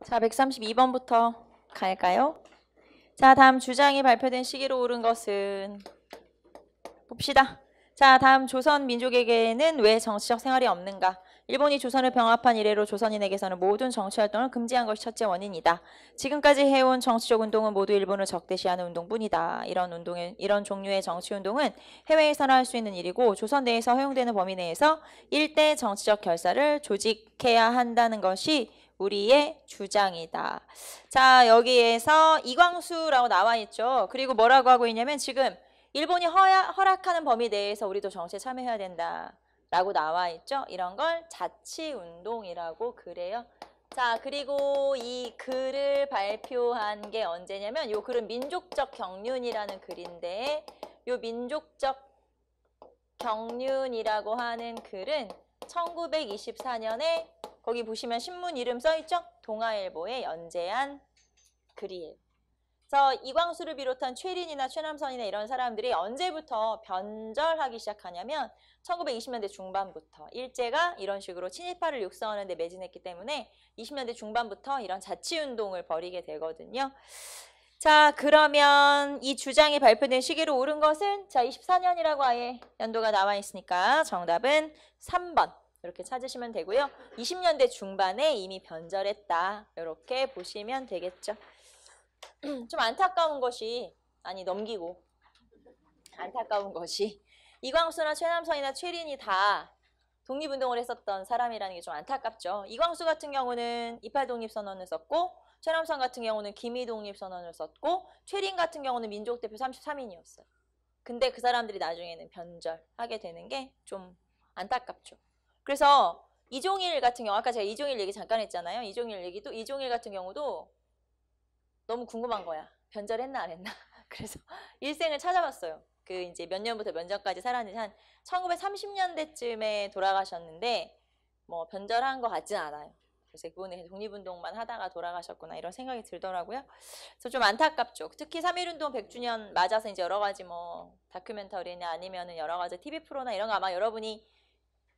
자, 132번부터 갈까요? 자, 다음 주장이 발표된 시기로 옳은 것은 봅시다. 자, 다음 조선 민족에게는 왜 정치적 생활이 없는가? 일본이 조선을 병합한 이래로 조선인에게서는 모든 정치활동을 금지한 것이 첫째 원인이다. 지금까지 해온 정치적 운동은 모두 일본을 적대시하는 운동뿐이다. 이런 종류의 정치운동은 해외에서나 할 수 있는 일이고 조선 내에서 허용되는 범위 내에서 일대 정치적 결사를 조직해야 한다는 것이 우리의 주장이다. 자, 여기에서 이광수라고 나와 있죠. 그리고 뭐라고 하고 있냐면 지금 일본이 허락하는 범위 내에서 우리도 정치에 참여해야 된다라고 나와 있죠. 이런 걸 자치운동이라고 그래요. 자, 그리고 이 글을 발표한 게 언제냐면 요 글은 민족적 경륜이라는 글인데 요 민족적 경륜이라고 하는 글은 1924년에 거기 보시면 신문 이름 써있죠? 동아일보에 연재한 글이에요. 그래서 이광수를 비롯한 최린이나 최남선이나 이런 사람들이 언제부터 변절하기 시작하냐면 1920년대 중반부터 일제가 이런 식으로 친일파를 육성하는 데 매진했기 때문에 20년대 중반부터 이런 자치운동을 벌이게 되거든요. 자, 그러면 이 주장이 발표된 시기로 옳은 것은 자 24년이라고 아예 연도가 나와 있으니까 정답은 3번 이렇게 찾으시면 되고요. 20년대 중반에 이미 변절했다 이렇게 보시면 되겠죠. 좀 안타까운 것이 넘기고 안타까운 것이 이광수나 최남선이나 최린이 다 독립운동을 했었던 사람이라는 게 좀 안타깝죠. 이광수 같은 경우는 28 독립선언을 썼고 최남선 같은 경우는 기미 독립선언을 썼고 최린 같은 경우는 민족대표 33인이었어요. 근데 그 사람들이 나중에는 변절하게 되는 게 좀 안타깝죠. 그래서 이종일 같은 경우 아까 제가 이종일 얘기 잠깐 했잖아요. 이종일 같은 경우도 너무 궁금한 거야. 변절했나 안 했나? 그래서 일생을 찾아봤어요. 그 이제 몇 년부터 몇 년까지 살았는지 한 1930년대쯤에 돌아가셨는데 뭐 변절한 것 같진 않아요. 그래서 그분은 독립운동만 하다가 돌아가셨구나 이런 생각이 들더라고요. 그래서 좀 안타깝죠. 특히 3.1운동 100주년 맞아서 이제 여러 가지 뭐 다큐멘터리나 아니면은 여러 가지 TV 프로나 이런 거 아마 여러분이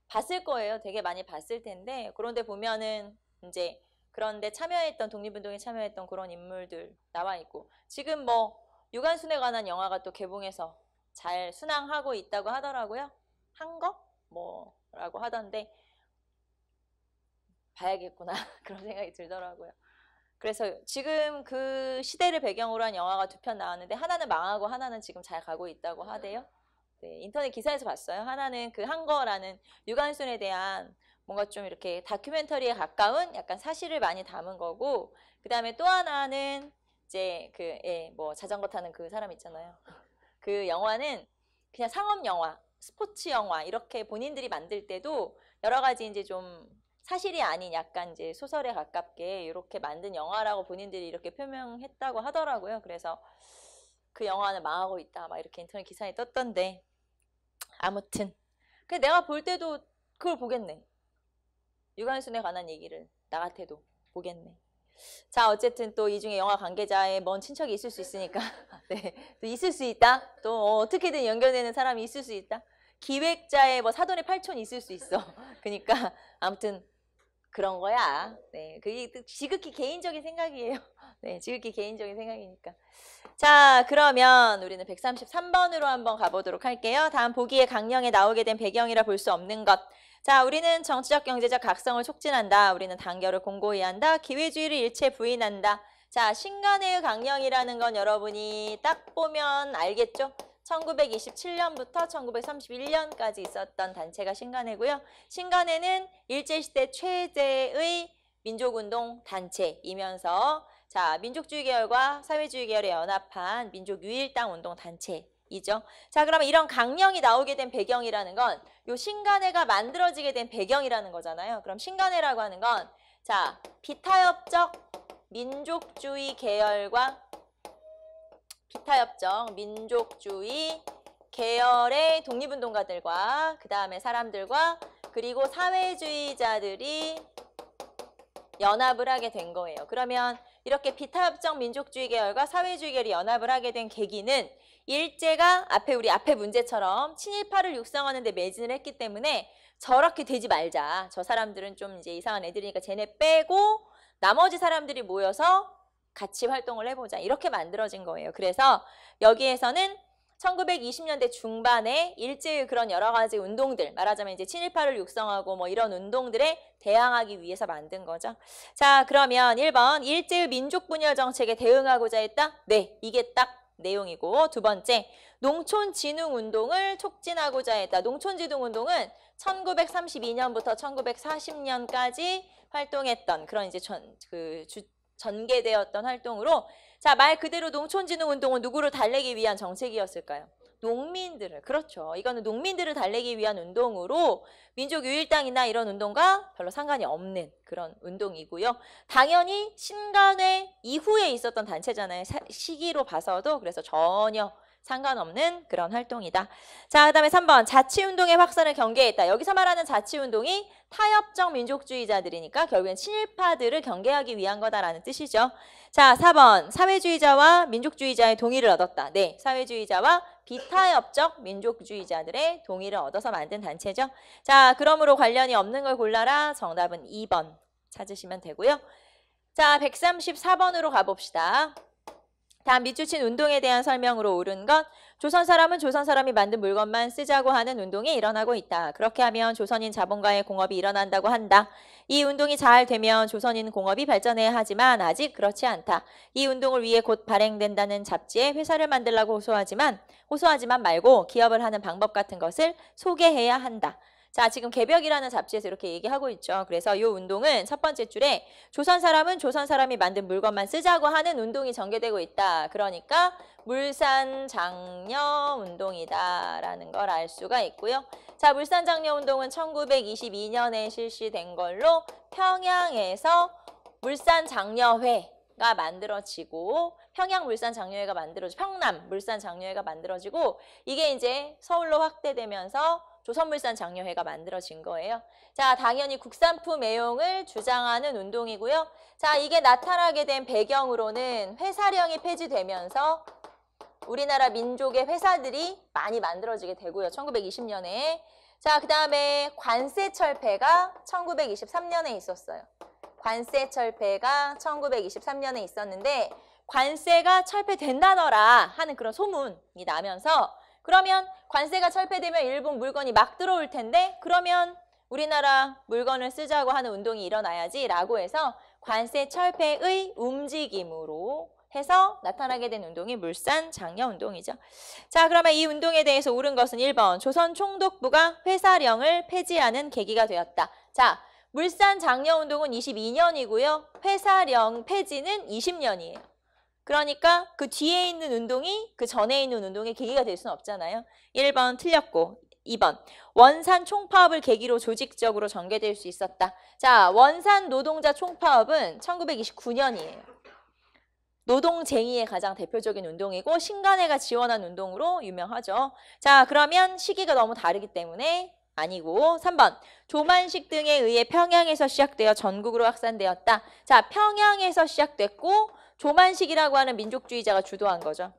봤을 거예요. 되게 많이 봤을 텐데 그런데 보면은 이제 그런데 독립운동에 참여했던 그런 인물들 나와 있고 지금 뭐 유관순에 관한 영화가 또 개봉해서 잘 순항하고 있다고 하더라고요. 한 거? 뭐라고 하던데 봐야겠구나 그런 생각이 들더라고요. 그래서 지금 그 시대를 배경으로 한 영화가 2편 나왔는데 하나는 망하고 하나는 지금 잘 가고 있다고 하대요. 네, 인터넷 기사에서 봤어요. 하나는 그 한거라는 유관순에 대한 뭔가 좀 이렇게 다큐멘터리에 가까운 약간 사실을 많이 담은 거고 그 다음에 또 하나는 이제 뭐 자전거 타는 그 사람 있잖아요. 그 영화는 그냥 상업 영화, 스포츠 영화 이렇게 본인들이 만들 때도 여러 가지 이제 좀 사실이 아닌 약간 이제 소설에 가깝게 이렇게 만든 영화라고 본인들이 이렇게 표명했다고 하더라고요. 그래서 그 영화는 망하고 있다 막 이렇게 인터넷 기사에 떴던데 아무튼 내가 볼 때도 그걸 보겠네. 유관순에 관한 얘기를 나 같아도 보겠네. 자, 어쨌든 또 이 중에 영화 관계자의 먼 친척이 있을 수 있으니까 네, 또 있을 수 있다. 또 어떻게든 연결되는 사람이 있을 수 있다. 기획자의 뭐 사돈의 팔촌 있을 수 있어. 그러니까 아무튼 그런 거야. 네, 그게 지극히 개인적인 생각이에요. 네, 지극히 개인적인 생각이니까. 자, 그러면 우리는 133번으로 한번 가보도록 할게요. 다음 보기에 강령에 나오게 된 배경이라 볼 수 없는 것. 자, 우리는 정치적 경제적 각성을 촉진한다. 우리는 단결을 공고히 한다. 기회주의를 일체 부인한다. 자, 신간의 강령이라는 건 여러분이 딱 보면 알겠죠? 1927년부터 1931년까지 있었던 단체가 신간회고요. 신간회는 일제시대 최대의 민족운동 단체이면서 자, 민족주의 계열과 사회주의 계열에 연합한 민족유일당 운동 단체이죠. 자, 그러면 이런 강령이 나오게 된 배경이라는 건 요 신간회가 만들어지게 된 배경이라는 거잖아요. 그럼 신간회라고 하는 건 자, 비타협적 민족주의 계열과 비타협적 민족주의 계열의 독립운동가들과 그 다음에 사람들과 그리고 사회주의자들이 연합을 하게 된 거예요. 그러면 이렇게 비타협적 민족주의 계열과 사회주의 계열이 연합을 하게 된 계기는 일제가 우리 앞에 문제처럼 친일파를 육성하는 데 매진을 했기 때문에 저렇게 되지 말자. 저 사람들은 좀 이제 이상한 애들이니까 쟤네 빼고 나머지 사람들이 모여서 같이 활동을 해보자. 이렇게 만들어진 거예요. 그래서 여기에서는 1920년대 중반에 일제의 그런 여러 가지 운동들, 말하자면 이제 친일파를 육성하고 뭐 이런 운동들에 대항하기 위해서 만든 거죠. 자, 그러면 1번 일제의 민족 분열 정책에 대응하고자 했다? 네, 이게 딱 내용이고, 두 번째 농촌진흥운동을 촉진하고자 했다. 농촌진흥운동은 1932년부터 1940년까지 활동했던 그런 이제 전개되었던 활동으로, 자, 말 그대로 농촌진흥운동은 누구를 달래기 위한 정책이었을까요? 농민들을. 그렇죠. 이거는 농민들을 달래기 위한 운동으로 민족유일당이나 이런 운동과 별로 상관이 없는 그런 운동이고요. 당연히 신간회 이후에 있었던 단체잖아요. 시기로 봐서도. 그래서 전혀 상관없는 그런 활동이다. 자, 그 다음에 3번 자치운동의 확산을 경계했다. 여기서 말하는 자치운동이 타협적 민족주의자들이니까 결국엔 친일파들을 경계하기 위한 거다라는 뜻이죠. 자, 4번 사회주의자와 민족주의자의 동의를 얻었다. 네, 사회주의자와 비타협적 민족주의자들의 동의를 얻어서 만든 단체죠. 자, 그러므로 관련이 없는 걸 골라라. 정답은 2번 찾으시면 되고요. 자, 134번으로 가봅시다. 다음 밑줄친 운동에 대한 설명으로 옳은 것. 조선 사람은 조선 사람이 만든 물건만 쓰자고 하는 운동이 일어나고 있다. 그렇게 하면 조선인 자본가의 공업이 일어난다고 한다. 이 운동이 잘 되면 조선인 공업이 발전해야 하지만 아직 그렇지 않다. 이 운동을 위해 곧 발행된다는 잡지에 회사를 만들라고 호소하지만 말고 기업을 하는 방법 같은 것을 소개해야 한다. 자, 지금 개벽이라는 잡지에서 이렇게 얘기하고 있죠. 그래서 이 운동은 첫 번째 줄에 조선 사람은 조선 사람이 만든 물건만 쓰자고 하는 운동이 전개되고 있다. 그러니까 물산장려 운동이다라는 걸 알 수가 있고요. 자, 물산장려 운동은 1922년에 실시된 걸로 평양에서 물산장려회가 만들어지고 평양물산장려회가 만들어지고 평남 물산장려회가 만들어지고 이게 이제 서울로 확대되면서 조선물산장려회가 만들어진 거예요. 자, 당연히 국산품 애용을 주장하는 운동이고요. 자, 이게 나타나게 된 배경으로는 회사령이 폐지되면서 우리나라 민족의 회사들이 많이 만들어지게 되고요. 1920년에. 자, 그 다음에 관세철폐가 1923년에 있었어요. 관세철폐가 1923년에 있었는데 관세가 철폐된다더라 하는 그런 소문이 나면서 그러면 관세가 철폐되면 일본 물건이 막 들어올 텐데 그러면 우리나라 물건을 쓰자고 하는 운동이 일어나야지 라고 해서 관세 철폐의 움직임으로 해서 나타나게 된 운동이 물산장려 운동이죠. 자, 그러면 이 운동에 대해서 옳은 것은 1번 조선총독부가 회사령을 폐지하는 계기가 되었다. 자, 물산장려 운동은 22년이고요. 회사령 폐지는 20년이에요. 그러니까 그 뒤에 있는 운동이 그 전에 있는 운동의 계기가 될 수는 없잖아요. 1번 틀렸고 2번 원산 총파업을 계기로 조직적으로 전개될 수 있었다. 자, 원산 노동자 총파업은 1929년이에요. 노동쟁의의 가장 대표적인 운동이고 신간회가 지원한 운동으로 유명하죠. 자, 그러면 시기가 너무 다르기 때문에 아니고 3번 조만식 등에 의해 평양에서 시작되어 전국으로 확산되었다. 자, 평양에서 시작됐고 조만식이라고 하는 민족주의자가 주도한 거죠.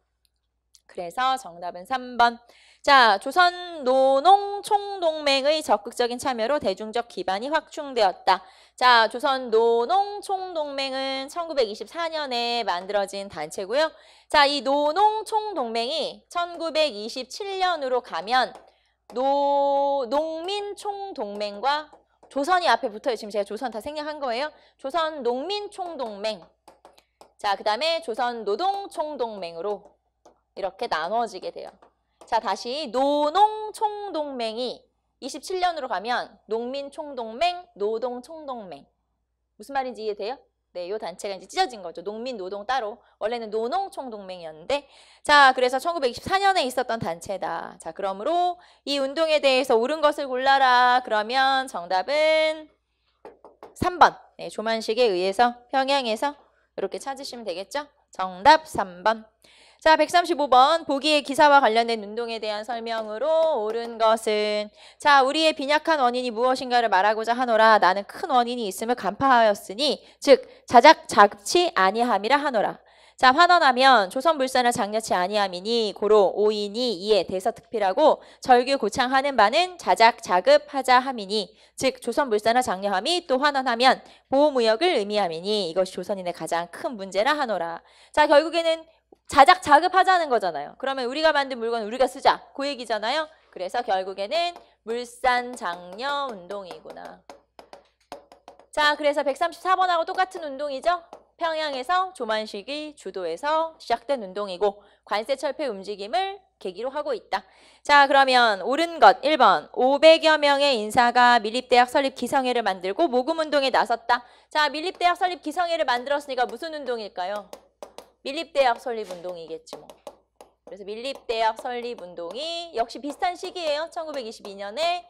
그래서 정답은 3번. 자, 조선 노농총동맹의 적극적인 참여로 대중적 기반이 확충되었다. 자, 조선 노농총동맹은 1924년에 만들어진 단체고요. 자, 이 노농총동맹이 1927년으로 가면 농민총동맹과 조선이 앞에 붙어요. 지금 제가 조선 다 생략한 거예요. 조선 농민총동맹. 자, 그 다음에 조선 노동총동맹으로 이렇게 나눠지게 돼요. 자, 다시 노농총동맹이 27년으로 가면 농민총동맹, 노동총동맹. 무슨 말인지 이해돼요? 네, 이 단체가 이제 찢어진 거죠. 농민, 노동 따로. 원래는 노농총동맹이었는데. 자, 그래서 1924년에 있었던 단체다. 자, 그러므로 이 운동에 대해서 옳은 것을 골라라. 그러면 정답은 3번. 네, 조만식에 의해서 평양에서 이렇게 찾으시면 되겠죠? 정답 3번. 자, 135번 보기의 기사와 관련된 운동에 대한 설명으로 옳은 것은 자, 우리의 빈약한 원인이 무엇인가를 말하고자 하노라. 나는 큰 원인이 있음을 간파하였으니 즉 자작 자급치 아니함이라 하노라. 자, 환원하면 조선불산을 장려치 아니함이니 고로 오인이 이에 대서특필하고 절규 고창하는 바는 자작 자급하자 함이니 즉 조선불산을 장려함이 또 환원하면 보호무역을 의미함이니 이것이 조선인의 가장 큰 문제라 하노라. 자, 결국에는 자작 자급하자는 거잖아요. 그러면 우리가 만든 물건 우리가 쓰자 그 얘기잖아요. 그래서 결국에는 물산 장려 운동이구나. 자, 그래서 134번하고 똑같은 운동이죠. 평양에서 조만식이 주도해서 시작된 운동이고 관세 철폐 움직임을 계기로 하고 있다. 자, 그러면 옳은 것 1번 500여 명의 인사가 밀립대학 설립 기성회를 만들고 모금운동에 나섰다. 자, 밀립대학 설립 기성회를 만들었으니까 무슨 운동일까요? 밀립대학 설립 운동이겠지 뭐. 그래서 밀립대학 설립 운동이 역시 비슷한 시기예요. 1922년에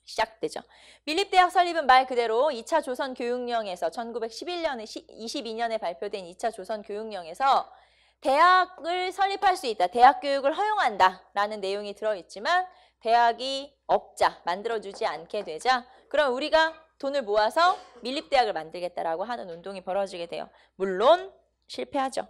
시작되죠. 밀립대학 설립은 말 그대로 2차 조선교육령에서 1911년에 22년에 발표된 2차 조선교육령에서 대학을 설립할 수 있다. 대학 교육을 허용한다. 라는 내용이 들어있지만 대학이 없자, 만들어주지 않게 되자 그럼 우리가 돈을 모아서 밀립대학을 만들겠다라고 하는 운동이 벌어지게 돼요. 물론 실패하죠.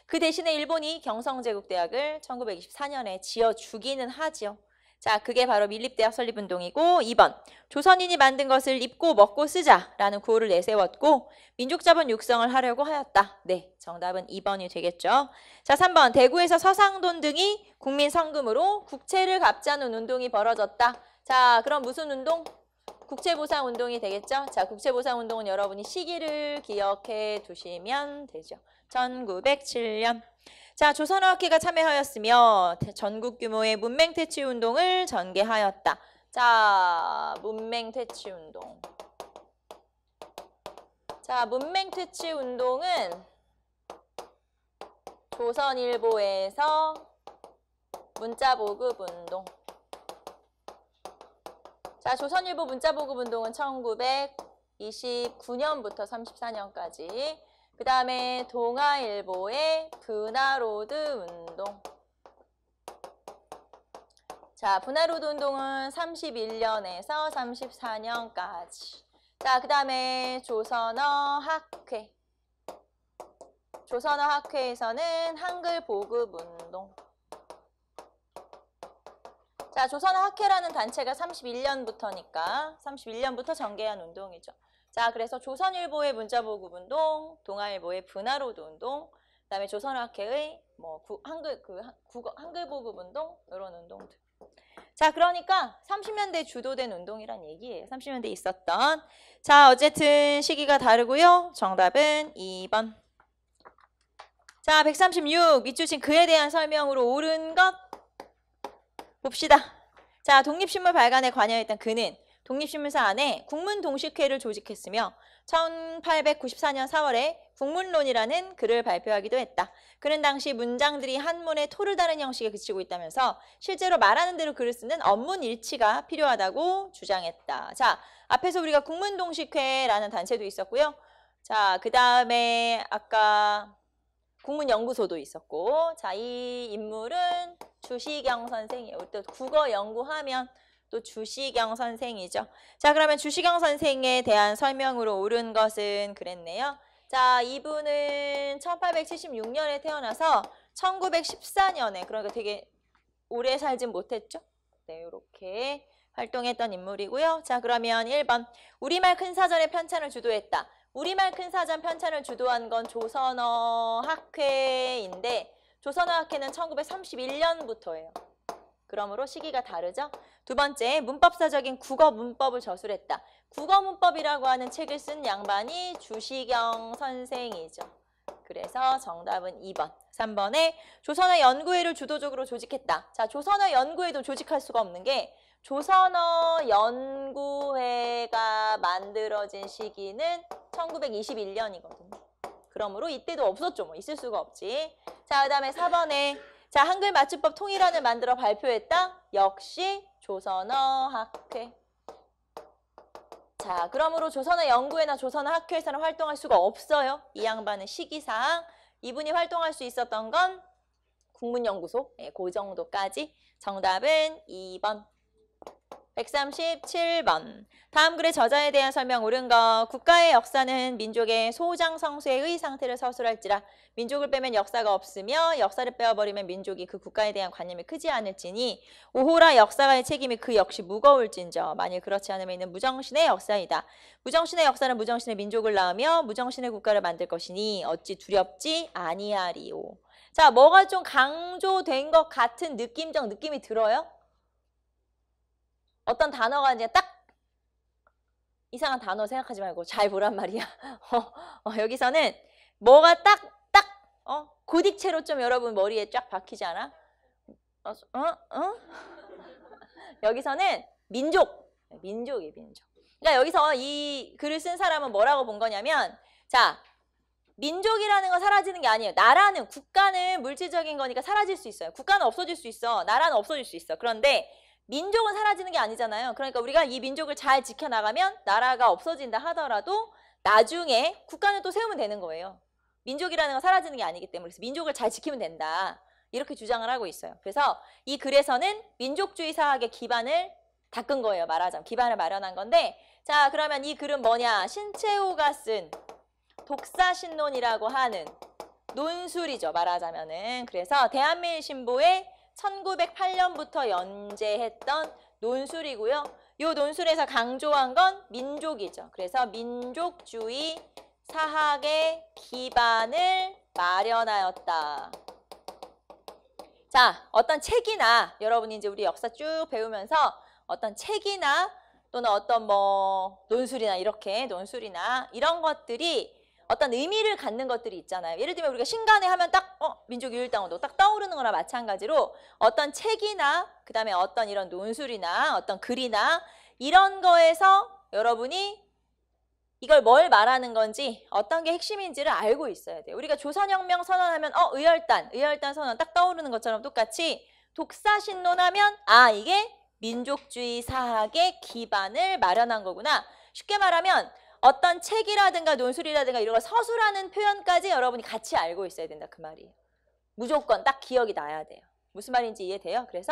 그 대신에 일본이 경성제국대학을 1924년에 지어주기는 하지요. 자, 그게 바로 밀립대학 설립운동이고 2번 조선인이 만든 것을 입고 먹고 쓰자라는 구호를 내세웠고 민족자본 육성을 하려고 하였다. 네, 정답은 2번이 되겠죠. 자, 3번 대구에서 서상돈 등이 국민성금으로 국채를 갚자는 운동이 벌어졌다. 자, 그럼 무슨 운동? 국채보상운동이 되겠죠. 자, 국채보상운동은 여러분이 시기를 기억해 두시면 되죠. 1907년. 자, 조선어학회가 참여하였으며 전국 규모의 문맹퇴치운동을 전개하였다. 자, 문맹퇴치운동. 자, 문맹퇴치운동은 조선일보에서 문자보급운동. 자, 조선일보 문자보급운동은 1929년부터 34년까지. 그 다음에 동아일보의 분화로드 운동. 자, 분화로드 운동은 31년에서 34년까지. 자, 그 다음에 조선어학회. 조선어학회에서는 한글 보급 운동. 자, 조선어학회라는 단체가 31년부터니까 31년부터 전개한 운동이죠. 자, 그래서 조선일보의 문자보급운동, 동아일보의 분화로드 운동, 그다음에 조선어학회의 뭐 한글보급운동 이런 운동들. 자, 그러니까 30년대 주도된 운동이란 얘기예요. 30년대 있었던. 자, 어쨌든 시기가 다르고요. 정답은 2번. 자, 136 밑주신 그에 대한 설명으로 옳은 것 봅시다. 자, 독립신문 발간에 관여했던 그는 독립신문사 안에 국문동식회를 조직했으며 1894년 4월에 국문론이라는 글을 발표하기도 했다. 그는 당시 문장들이 한문의 토를 다른 형식에 그치고 있다면서 실제로 말하는 대로 글을 쓰는 언문일치가 필요하다고 주장했다. 자, 앞에서 우리가 국문동식회라는 단체도 있었고요. 자, 그 다음에 아까 국문연구소도 있었고, 자, 이 인물은 주시경 선생이에요. 또 국어 연구하면 또 주시경 선생이죠. 자, 그러면 주시경 선생에 대한 설명으로 옳은 것은 그랬네요. 자, 이분은 1876년에 태어나서 1914년에, 그러니까 되게 오래 살진 못했죠. 네, 이렇게 활동했던 인물이고요. 자, 그러면 1번 우리말 큰사전의 편찬을 주도했다. 우리말 큰사전 편찬을 주도한 건 조선어학회인데 조선어학회는 1931년부터예요. 그러므로 시기가 다르죠. 두 번째, 문법사적인 국어 문법을 저술했다. 국어 문법이라고 하는 책을 쓴 양반이 주시경 선생이죠. 그래서 정답은 2번. 3번에 조선어 연구회를 주도적으로 조직했다. 자, 조선어 연구회도 조직할 수가 없는 게 조선어 연구회가 만들어진 시기는 1921년이거든요. 그러므로 이때도 없었죠. 뭐 있을 수가 없지. 자, 그 다음에 4번에 자, 한글 맞춤법 통일안을 만들어 발표했다. 역시 조선어학회. 자, 그러므로 조선어 연구회나 조선어 학회에서는 활동할 수가 없어요. 이 양반은 시기상. 이분이 활동할 수 있었던 건 국문연구소. 네, 그 정도까지. 정답은 2번. 137번. 다음 글의 저자에 대한 설명 옳은 거. 국가의 역사는 민족의 소장성쇠의 상태를 서술할지라 민족을 빼면 역사가 없으며 역사를 빼어버리면 민족이 그 국가에 대한 관념이 크지 않을지니 오호라 역사가의 책임이 그 역시 무거울진저 만일 그렇지 않으면 있는 무정신의 역사이다. 무정신의 역사는 무정신의 민족을 낳으며 무정신의 국가를 만들 것이니 어찌 두렵지 아니하리오. 자, 뭐가 좀 강조된 것 같은 느낌적 느낌이 들어요? 어떤 단어가 이제 딱 이상한 단어 생각하지 말고 잘 보란 말이야. 여기서는 뭐가 딱 고딕체로 좀 여러분 머리에 쫙 박히지 않아? 여기서는 민족이에요, 민족. 그러니까 여기서 이 글을 쓴 사람은 뭐라고 본 거냐면, 자, 민족이라는 건 사라지는 게 아니에요. 나라는, 국가는 물질적인 거니까 사라질 수 있어요. 국가는 없어질 수 있어. 나라는 없어질 수 있어. 그런데 민족은 사라지는 게 아니잖아요. 그러니까 우리가 이 민족을 잘 지켜나가면 나라가 없어진다 하더라도 나중에 국가는 또 세우면 되는 거예요. 민족이라는 건 사라지는 게 아니기 때문에 그래서 민족을 잘 지키면 된다. 이렇게 주장을 하고 있어요. 그래서 이 글에서는 민족주의 사학의 기반을 닦은 거예요. 말하자면 기반을 마련한 건데, 자, 그러면 이 글은 뭐냐? 신채호가 쓴 독사신론이라고 하는 논술이죠. 말하자면은. 그래서 대한민일신보에 1908년부터 연재했던 논술이고요. 이 논술에서 강조한 건 민족이죠. 그래서 민족주의 사학의 기반을 마련하였다. 자, 어떤 책이나 여러분이 이제 우리 역사 쭉 배우면서 어떤 책이나 또는 어떤 뭐 논술이나 이렇게 논술이나 이런 것들이 어떤 의미를 갖는 것들이 있잖아요. 예를 들면 우리가 신간에 하면 딱 민족유일당원도 딱 떠오르는 거나 마찬가지로 어떤 책이나 그다음에 어떤 이런 논술이나 어떤 글이나 이런 거에서 여러분이 이걸 뭘 말하는 건지 어떤 게 핵심인지를 알고 있어야 돼요. 우리가 조선혁명 선언하면 의열단 선언 딱 떠오르는 것처럼 똑같이 독사신론하면 이게 민족주의 사학의 기반을 마련한 거구나. 쉽게 말하면 어떤 책이라든가 논술이라든가 이런 거 서술하는 표현까지 여러분이 같이 알고 있어야 된다 그 말이에요. 무조건 딱 기억이 나야 돼요. 무슨 말인지 이해돼요? 그래서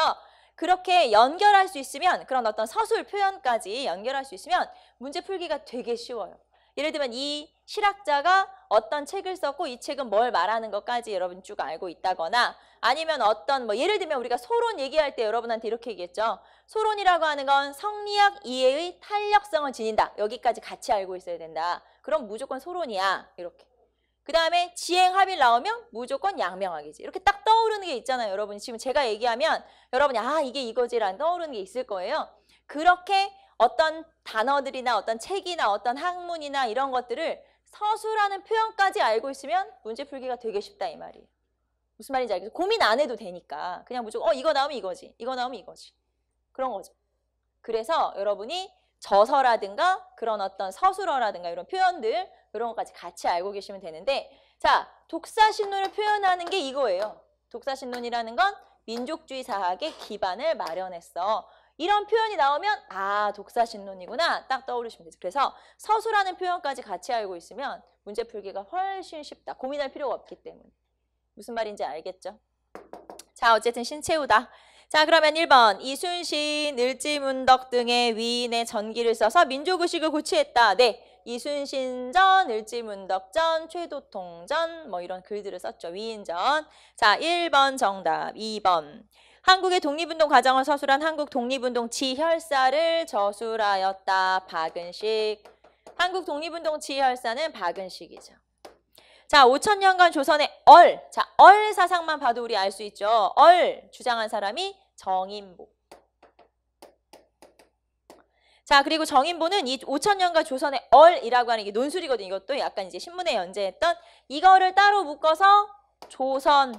그렇게 연결할 수 있으면 그런 어떤 서술 표현까지 연결할 수 있으면 문제 풀기가 되게 쉬워요. 예를 들면 이 실학자가 어떤 책을 썼고 이 책은 뭘 말하는 것까지 여러분 쭉 알고 있다거나 아니면 어떤 예를 들면 우리가 소론 얘기할 때 여러분한테 이렇게 얘기했죠. 소론이라고 하는 건 성리학 이해의 탄력성을 지닌다. 여기까지 같이 알고 있어야 된다. 그럼 무조건 소론이야. 이렇게. 그 다음에 지행합일 나오면 무조건 양명학이지. 이렇게 딱 떠오르는 게 있잖아요. 여러분이 지금 제가 얘기하면 여러분이 이게 이거지라는 떠오르는 게 있을 거예요. 그렇게 어떤 단어들이나 어떤 책이나 어떤 학문이나 이런 것들을 서술하는 표현까지 알고 있으면 문제 풀기가 되게 쉽다 이 말이에요. 무슨 말인지 알겠어요? 고민 안 해도 되니까 그냥 무조건 이거 나오면 이거지. 이거 나오면 이거지. 그런 거죠. 그래서 여러분이 저서라든가 그런 어떤 서술어라든가 이런 표현들 이런 것까지 같이 알고 계시면 되는데, 자, 독사신론을 표현하는 게 이거예요. 독사신론이라는 건 민족주의 사학의 기반을 마련했어. 이런 표현이 나오면 독사신론이구나 딱 떠오르시면 되죠. 그래서 서술하는 표현까지 같이 알고 있으면 문제 풀기가 훨씬 쉽다. 고민할 필요가 없기 때문에. 무슨 말인지 알겠죠? 자, 어쨌든 신채우다. 자, 그러면 1번 이순신, 을지문덕 등의 위인의 전기를 써서 민족의식을 고취했다. 네, 이순신전, 을지문덕전, 최도통전 이런 글들을 썼죠. 위인전. 자, 1번 정답. 2번 한국의 독립운동 과정을 서술한 한국 독립운동 지혈사를 저술하였다. 박은식. 한국 독립운동 지혈사는 박은식이죠. 자, 5,000년간 조선의 자, 사상만 봐도 우리 알 수 있죠. 주장한 사람이 정인보. 자, 그리고 정인보는 이 5,000년간 조선의 이라고 하는 게 논술이거든요. 이것도 약간 이제 신문에 연재했던 이거를 따로 묶어서 조선사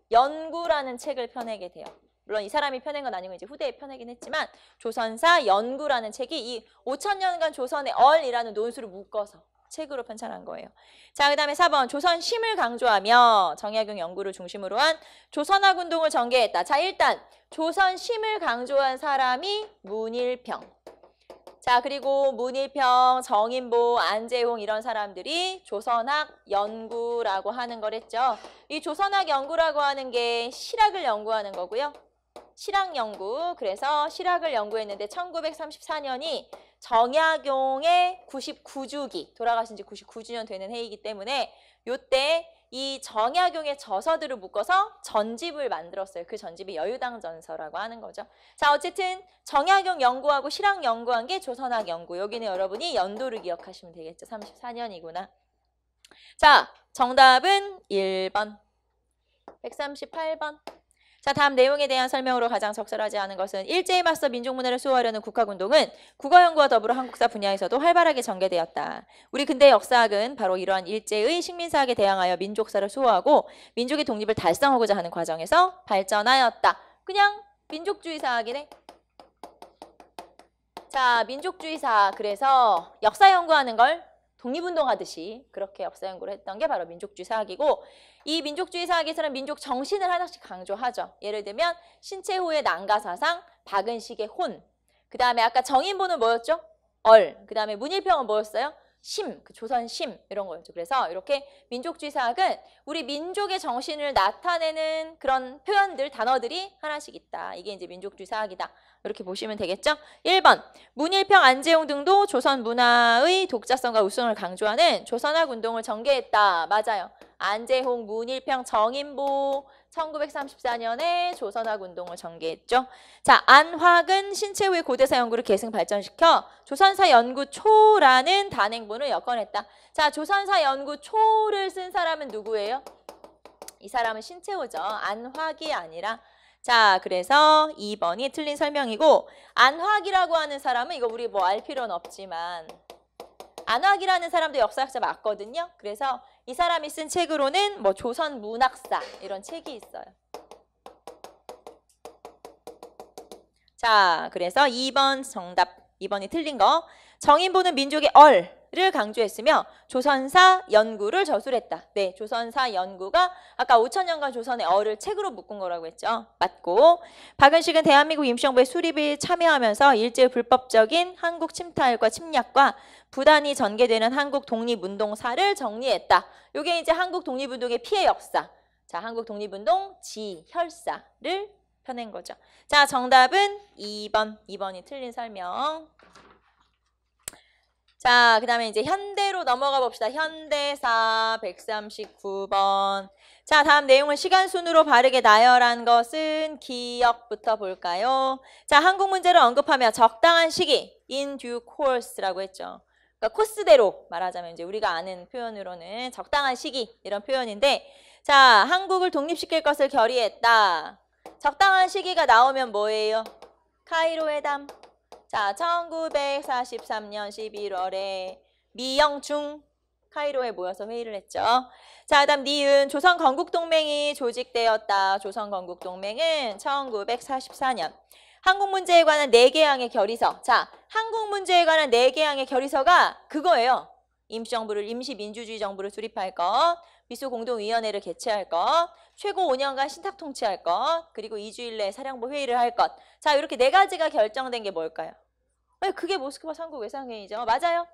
연구라는 책을 펴내게 돼요. 물론 이 사람이 펴낸 건 아니고 이제 후대에 펴내긴 했지만 조선사 연구라는 책이 이 5,000년간 조선의 이라는 논술을 묶어서 책으로 편찬한 거예요. 자, 그 다음에 4번 조선심을 강조하며 정약용 연구를 중심으로 한 조선학 운동을 전개했다. 자, 일단 조선심을 강조한 사람이 문일평. 자, 그리고 문일평, 정인보, 안재홍 이런 사람들이 조선학 연구라고 하는 걸 했죠. 이 조선학 연구라고 하는 게 실학을 연구하는 거고요. 실학 연구. 그래서 실학을 연구했는데 1934년이 정약용의 99주기, 돌아가신 지 99주년 되는 해이기 때문에 요때 이 정약용의 저서들을 묶어서 전집을 만들었어요. 그 전집이 여유당 전서라고 하는 거죠. 자, 어쨌든 정약용 연구하고 실학 연구한 게 조선학 연구. 여기는 여러분이 연도를 기억하시면 되겠죠. 34년이구나. 자, 정답은 1번. 138번. 자, 다음 내용에 대한 설명으로 가장 적절하지 않은 것은 일제에 맞서 민족문화를 수호하려는 국학운동은 국어연구와 더불어 한국사 분야에서도 활발하게 전개되었다. 우리 근대 역사학은 바로 이러한 일제의 식민사학에 대항하여 민족사를 수호하고 민족의 독립을 달성하고자 하는 과정에서 발전하였다. 그냥 민족주의 사학이네. 자, 민족주의 사학. 그래서 역사 연구하는 걸 독립운동하듯이 그렇게 역사 연구를 했던 게 바로 민족주의 사학이고, 이 민족주의 사학에서는 민족 정신을 하나씩 강조하죠. 예를 들면 신채호의 난가사상, 박은식의 혼, 그 다음에 아까 정인보는 뭐였죠? 그 다음에 문일평은 뭐였어요? 심, 그 조선심 이런 거였죠. 그래서 이렇게 민족주의 사학은 우리 민족의 정신을 나타내는 그런 표현들, 단어들이 하나씩 있다. 이게 이제 민족주의 사학이다. 이렇게 보시면 되겠죠? 1번, 문일평, 안재홍 등도 조선 문화의 독자성과 우수성을 강조하는 조선학 운동을 전개했다. 맞아요. 안재홍, 문일평, 정인보 1934년에 조선학 운동을 전개했죠. 자, 안학은 신채후의 고대사 연구를 계승 발전시켜 조선사 연구초라는 단행본을 엮어냈다. 자, 조선사 연구초를 쓴 사람은 누구예요? 이 사람은 신채후죠. 안학이 아니라. 자, 그래서 2번이 틀린 설명이고, 안학이라고 하는 사람은 이거 우리 뭐 알 필요는 없지만 안학이라는 사람도 역사학자 맞거든요. 그래서 이 사람이 쓴 책으로는 뭐 조선 문학사 이런 책이 있어요. 자, 그래서 2번 정답, 2번이 틀린 거. 정인보는 민족의 얼을 강조했으며 조선사 연구를 저술했다. 네, 조선사 연구가 아까 5천년간 조선의 얼을 책으로 묶은 거라고 했죠. 맞고, 박은식은 대한민국 임시정부의 수립에 참여하면서 일제의 불법적인 한국 침탈과 침략과 부단히 전개되는 한국 독립운동사를 정리했다. 이게 이제 한국 독립운동의 피해 역사. 자, 한국 독립운동 지혈사를 펴낸 거죠. 자, 정답은 2번. 2번이 틀린 설명. 자, 그 다음에 이제 현대로 넘어가 봅시다. 현대사 139번. 자, 다음 내용을 시간 순으로 바르게 나열한 것은 기억부터 볼까요? 자, 한국 문제를 언급하며 적당한 시기, in due course라고 했죠. 그러니까 코스대로 말하자면 이제 우리가 아는 표현으로는 적당한 시기 이런 표현인데, 자, 한국을 독립시킬 것을 결의했다. 적당한 시기가 나오면 뭐예요? 카이로 회담. 자, 1943년 11월에 미영중 카이로에 모여서 회의를 했죠. 자, 그다음 니은 조선 건국동맹이 조직되었다. 조선 건국동맹은 1944년. 한국 문제에 관한 4개항의 결의서. 자, 한국 문제에 관한 4개항의 결의서가 그거예요. 임시정부를, 임시민주주의 정부를 수립할 것, 미수공동위원회를 개최할 것, 최고 5년간 신탁 통치할 것, 그리고 2주일 내에 사령부 회의를 할 것. 자, 이렇게 4가지가 결정된 게 뭘까요? 그게 모스크바 3국 외상회의죠. 맞아요.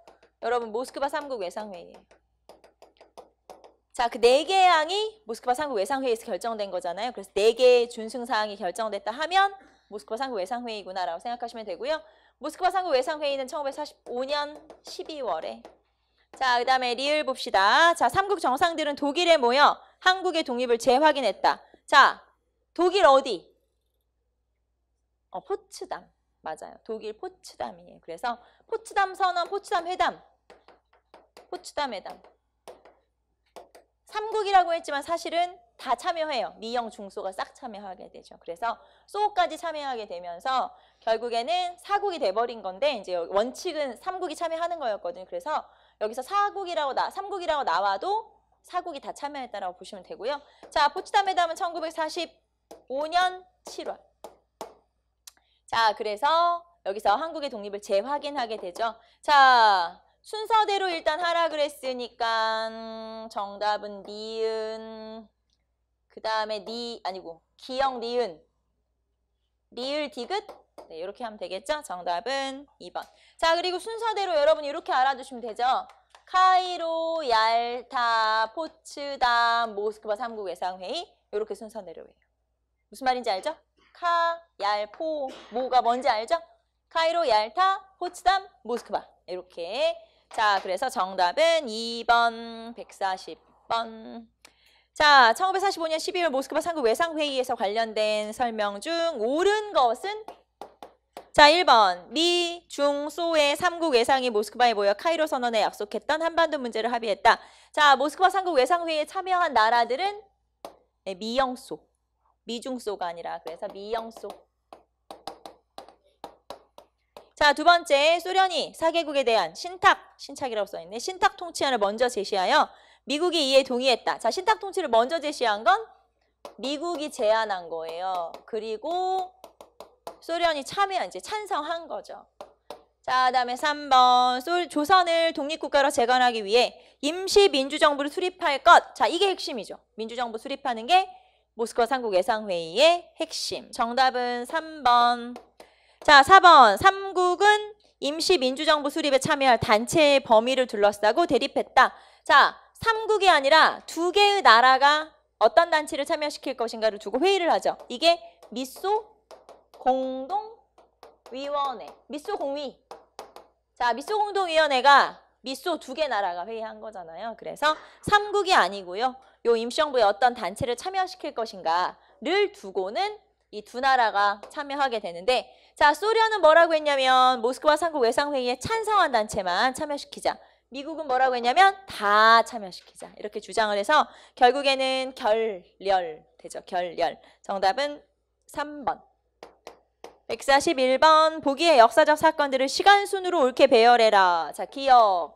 여러분, 모스크바 3국 외상회의예요. 자, 그 4개의 항이 모스크바 3국 외상회의에서 결정된 거잖아요. 그래서 4개의 준승사항이 결정됐다 하면 모스크바 3국 외상회의구나라고 생각하시면 되고요. 모스크바 3국 외상회의는 1945년 12월에. 자, 그 다음에 리을 봅시다. 자, 3국 정상들은 독일에 모여 한국의 독립을 재확인했다. 자, 독일 어디? 포츠담. 맞아요. 독일 포츠담이에요. 그래서 포츠담 선언, 포츠담 회담. 포츠담 회담. 3국이라고 했지만 사실은 다 참여해요. 미영 중소가 싹 참여하게 되죠. 그래서 소까지 참여하게 되면서 결국에는 4국이 돼버린 건데, 이제 원칙은 3국이 참여하는 거였거든요. 그래서 여기서 3국이라고 나와도 4국이 다 참여했다라고 보시면 되고요. 자, 포츠담 회담은 1945년 7월. 자, 그래서 여기서 한국의 독립을 재확인하게 되죠. 자, 순서대로 일단 하라 그랬으니까 정답은 니은, 그 다음에 기역 니은, 리을 디귿. 네, 이렇게 하면 되겠죠? 정답은 2번. 자, 그리고 순서대로 여러분이 이렇게 알아두시면 되죠. 카이로, 얄타, 포츠담, 모스크바 3국 외상회의. 이렇게 순서대로 해요. 무슨 말인지 알죠? 카, 얄, 포, 모가 뭔지 알죠? 카이로, 얄타, 포츠담, 모스크바. 이렇게. 자, 그래서 정답은 2번 140번. 자, 1945년 12월 모스크바 상국 외상회의에서 관련된 설명 중 옳은 것은? 자, 1번. 미, 중, 소의 3국 외상이 모스크바에 모여 카이로 선언에 약속했던 한반도 문제를 합의했다. 자, 모스크바 상국 외상회의에 참여한 나라들은 네, 미영소. 미중소가 아니라 그래서 미영소. 자, 두 번째. 소련이 4개국에 대한 신탁이라고 써있네. 신탁 통치안을 먼저 제시하여 미국이 이에 동의했다. 자, 신탁 통치를 먼저 제시한 건 미국이 제안한 거예요. 그리고 소련이 이제 찬성한 거죠. 자, 그다음에 3번. 조선을 독립국가로 재건하기 위해 임시 민주정부를 수립할 것. 자, 이게 핵심이죠. 민주정부 수립하는 게 모스크바 상국 외상회의의 핵심. 정답은 3번. 자, 4번. 3국은 임시 민주정부 수립에 참여할 단체의 범위를 둘러싸고 대립했다. 자, 3국이 아니라 2개의 나라가 어떤 단체를 참여시킬 것인가를 두고 회의를 하죠. 이게 미소 공동위원회. 미소 공위. 자, 미소 공동위원회가 미소 2개 나라가 회의한 거잖아요. 그래서 3국이 아니고요. 요 임시정부에 어떤 단체를 참여시킬 것인가를 두고는 이 두 나라가 참여하게 되는데, 자, 소련은 뭐라고 했냐면 모스크바 상국 외상회의에 찬성한 단체만 참여시키자. 미국은 뭐라고 했냐면 다 참여시키자. 이렇게 주장을 해서 결국에는 결렬되죠. 결렬. 정답은 3번. 141번. 보기의 역사적 사건들을 시간순으로 옳게 배열해라. 자, 기억.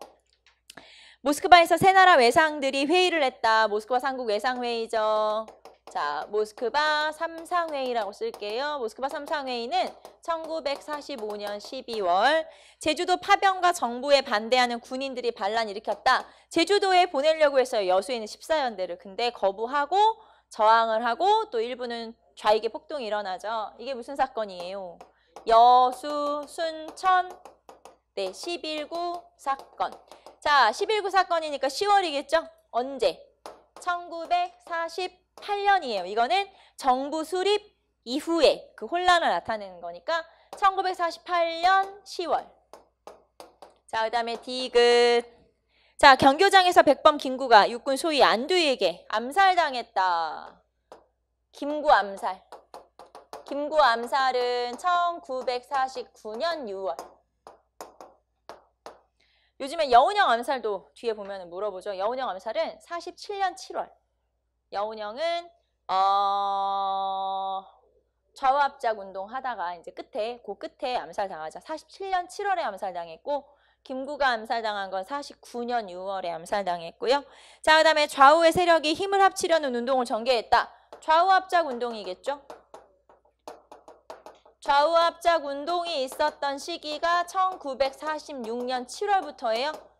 모스크바에서 세 나라 외상들이 회의를 했다. 모스크바 상국 외상회의죠. 자, 모스크바 삼상회의라고 쓸게요. 모스크바 삼상회의는 1945년 12월 제주도 파병과 정부에 반대하는 군인들이 반란 일으켰다. 제주도에 보내려고 했어요. 여수에 있는 14연대를. 근데 거부하고 저항을 하고 또 일부는 좌익의 폭동이 일어나죠. 이게 무슨 사건이에요? 여수, 순천, 네, 11구 사건. 자, 11구 사건이니까 10월이겠죠? 언제? 1948년이에요. 이거는 정부 수립 이후에 그 혼란을 나타내는 거니까 1948년 10월. 자, 그 다음에 디귿. 자, 경교장에서 백범 김구가 육군 소위 안두희에게 암살당했다. 김구 암살. 김구 암살은 1949년 6월. 요즘에 여운형 암살도 뒤에 보면 물어보죠. 여운형 암살은 47년 7월. 여운형은 좌우합작 운동 하다가 이제 끝에 암살당하죠. 47년 7월에 암살당했고, 김구가 암살당한 건 49년 6월에 암살당했고요. 자, 그 다음에 좌우의 세력이 힘을 합치려는 운동을 전개했다. 좌우합작 운동이겠죠. 좌우합작 운동이 있었던 시기가 1946년 7월부터예요.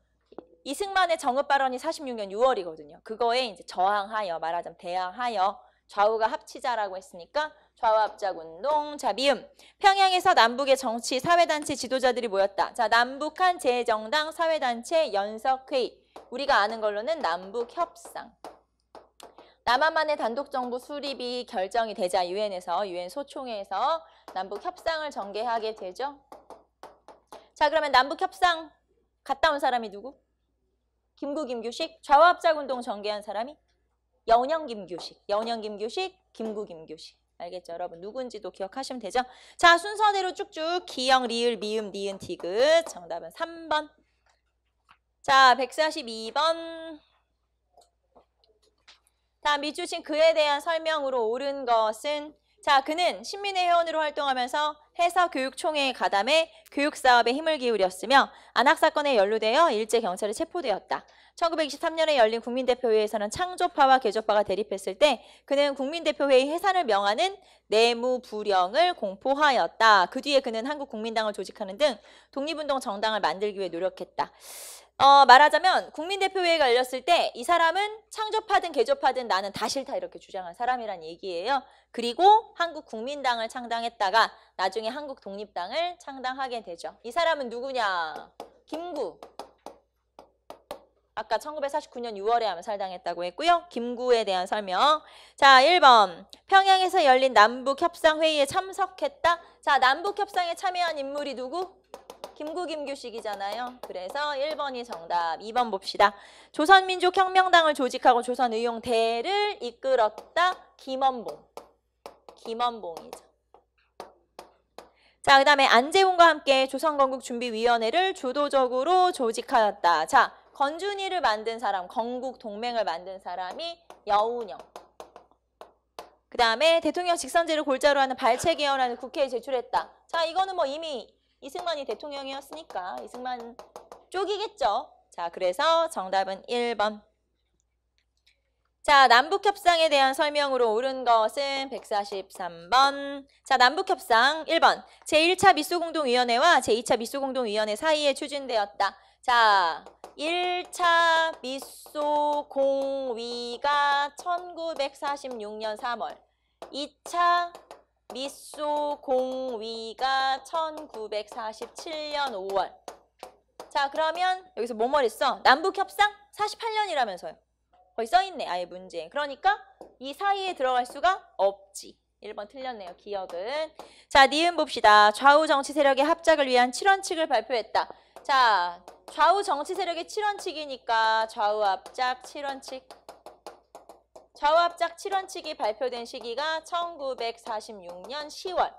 이승만의 정읍 발언이 46년 6월이거든요. 그거에 이제 저항하여, 말하자면 대항하여 좌우가 합치자라고 했으니까 좌우합작 운동. 자, 미음. 평양에서 남북의 정치, 사회단체 지도자들이 모였다. 자, 남북한 재정당 사회단체 연석회의. 우리가 아는 걸로는 남북협상. 남한만의 단독정부 수립이 결정이 되자 유엔에서, 유엔 소총회에서 남북협상을 전개하게 되죠. 자, 그러면 남북협상 갔다 온 사람이 누구? 김구, 김규식. 좌우합작 운동 전개한 사람이 여운형, 김규식. 여운형, 김규식, 김구, 김규식. 알겠죠, 여러분? 누군지도 기억하시면 되죠. 자, 순서대로 쭉쭉 기역, 리을, 미음, 니은, 디귿. 정답은 3번. 자, 142번. 자, 밑주신 그에 대한 설명으로 옳은 것은, 자, 그는 신민회 회원으로 활동하면서 해서교육총회에 가담해 교육사업에 힘을 기울였으며 안학사건에 연루되어 일제 경찰에 체포되었다. 1923년에 열린 국민대표회에서는 창조파와 개조파가 대립했을 때 그는 국민대표회의 해산을 명하는 내무부령을 공포하였다. 그 뒤에 그는 한국국민당을 조직하는 등 독립운동 정당을 만들기 위해 노력했다. 말하자면 국민대표회의가 열렸을 때 이 사람은 창조파든 개조파든 나는 다 싫다 이렇게 주장한 사람이란 얘기예요. 그리고 한국국민당을 창당했다가 나중에 한국독립당을 창당하게 되죠. 이 사람은 누구냐? 김구. 아까 아까 1949년 6월에 암살당했다고 했고요. 김구에 대한 설명. 자, 1번. 평양에서 열린 남북협상회의에 참석했다. 자, 남북협상에 참여한 인물이 누구? 김구, 김규식이잖아요. 그래서 1번이 정답. 2번 봅시다. 조선민족혁명당을 조직하고 조선의용대를 이끌었다. 김원봉. 김원봉이죠. 자, 그 다음에 안재홍과 함께 조선건국준비위원회를 주도적으로 조직하였다. 자, 건준이를 만든 사람, 건국동맹을 만든 사람이 여운형. 그 다음에 대통령 직선제를 골자로 하는 발췌개헌안을 국회에 제출했다. 자, 이거는 뭐 이미 이승만이 대통령이었으니까 이승만 쪽이겠죠. 자, 그래서 정답은 1번. 자, 남북협상에 대한 설명으로 옳은 것은 143번. 자, 남북협상 1번. 제1차 미소공동위원회와 제2차 미소공동위원회 사이에 추진되었다. 자, 1차 미소공위가 1946년 3월. 2차 미소공위가 1947년 5월. 자, 그러면 여기서 뭐 말했어? 남북협상 48년이라면서요. 거기 써있네, 아예 문제. 그러니까 이 사이에 들어갈 수가 없지. 1번 틀렸네요, 기억은. 자, 니은 봅시다. 좌우 정치 세력의 합작을 위한 7원칙을 발표했다. 자, 좌우 정치 세력의 7원칙이니까 좌우 합작 7원칙. 좌우 합작 7원칙이 발표된 시기가 1946년 10월.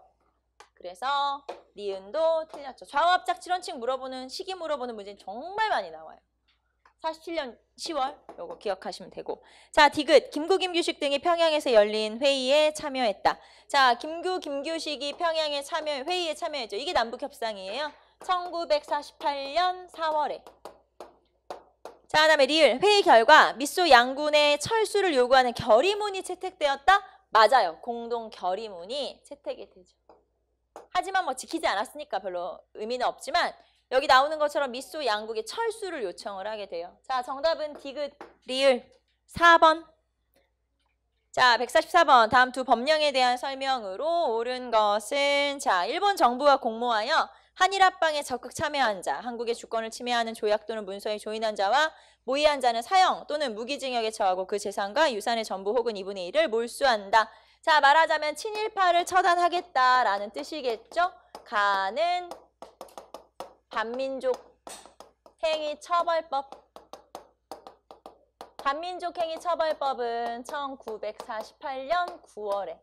그래서 니은도 틀렸죠. 좌우 합작 7원칙 물어보는 시기 물어보는 문제는 정말 많이 나와요. 47년 10월 요거 기억하시면 되고. 자, 디귿. 김구, 김규식 등이 평양에서 열린 회의에 참여했다. 자, 김구, 김규식이 평양에 회의에 참여했죠. 이게 남북협상이에요. 1948년 4월에. 자, 그다음에 리을. 회의 결과 미소 양군의 철수를 요구하는 결의문이 채택되었다. 맞아요. 공동 결의문이 채택이 되죠. 하지만 뭐 지키지 않았으니까 별로 의미는 없지만 여기 나오는 것처럼 미소 양국의 철수를 요청을 하게 돼요. 자, 정답은 디귿, 리을 4번. 자, 144번. 다음 두 법령에 대한 설명으로 옳은 것은 자, 일본 정부가 공모하여 한일합방에 적극 참여한 자, 한국의 주권을 침해하는 조약 또는 문서에 조인한 자와 모의한 자는 사형 또는 무기징역에 처하고 그 재산과 유산의 전부 혹은 2분의 1을 몰수한다. 자, 말하자면 친일파를 처단하겠다라는 뜻이겠죠. 가는 반민족 행위 처벌법. 반민족 행위 처벌법은 1948년 9월에.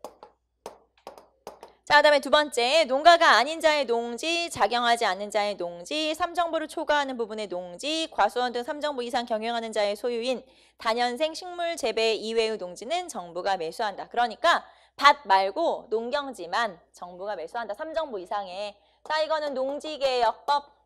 자, 그 다음에 두 번째. 농가가 아닌 자의 농지, 작용하지 않는 자의 농지, 삼정부를 초과하는 부분의 농지, 과수원 등 삼정부 이상 경영하는 자의 소유인 단연생 식물 재배 이외의 농지는 정부가 매수한다. 그러니까 밭 말고 농경지만 정부가 매수한다. 삼정부 이상에. 자, 이거는 농지개혁법.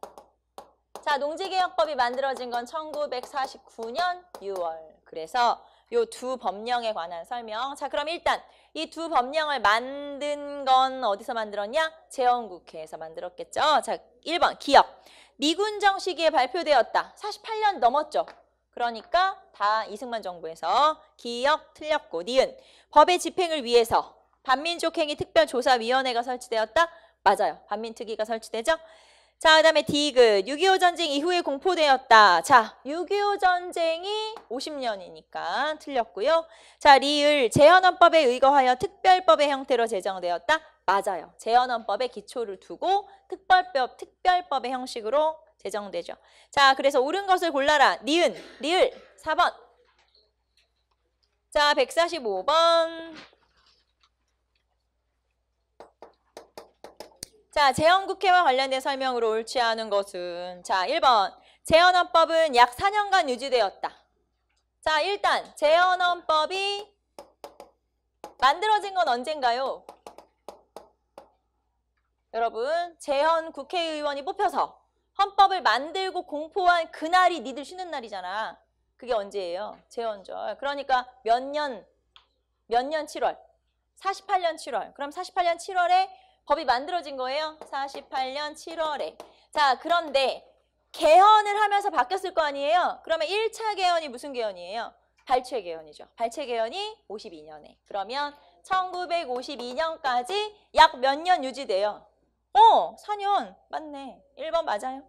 자, 농지개혁법이 만들어진 건 1949년 6월. 그래서 요 두 법령에 관한 설명. 자, 그럼 일단 이 두 법령을 만든 건 어디서 만들었냐? 재헌국회에서 만들었겠죠. 자, 1번 기억. 미군정 시기에 발표되었다. 48년 넘었죠. 그러니까 다 이승만 정부에서. 기억 틀렸고. 니은. 법의 집행을 위해서 반민족행위 특별조사위원회가 설치되었다. 맞아요. 반민특위가 설치되죠. 자, 그 다음에 디귿. 6.25 전쟁 이후에 공포되었다. 자, 6.25 전쟁이 50년이니까 틀렸고요. 자, 리을. 재헌헌법에 의거하여 특별법의 형태로 제정되었다. 맞아요. 재헌헌법에 기초를 두고 특별법의 형식으로 제정되죠. 자, 그래서 옳은 것을 골라라. 니은, 리을 4번. 자, 145번. 자, 재헌국회와 관련된 설명으로 옳지 않은 것은 자, 1번. 재헌헌법은 약 4년간 유지되었다. 자, 일단 재헌헌법이 만들어진 건 언젠가요? 여러분, 재헌국회의원이 뽑혀서 헌법을 만들고 공포한 그날이 니들 쉬는 날이잖아. 그게 언제예요? 재헌절. 그러니까 몇 년 7월? 48년 7월. 그럼 48년 7월에 법이 만들어진 거예요. 48년 7월에. 자, 그런데 개헌을 하면서 바뀌었을 거 아니에요. 그러면 1차 개헌이 무슨 개헌이에요? 발췌 개헌이죠. 발췌 개헌이 52년에. 그러면 1952년까지 약 몇 년 유지돼요? 4년. 맞네. 1번 맞아요.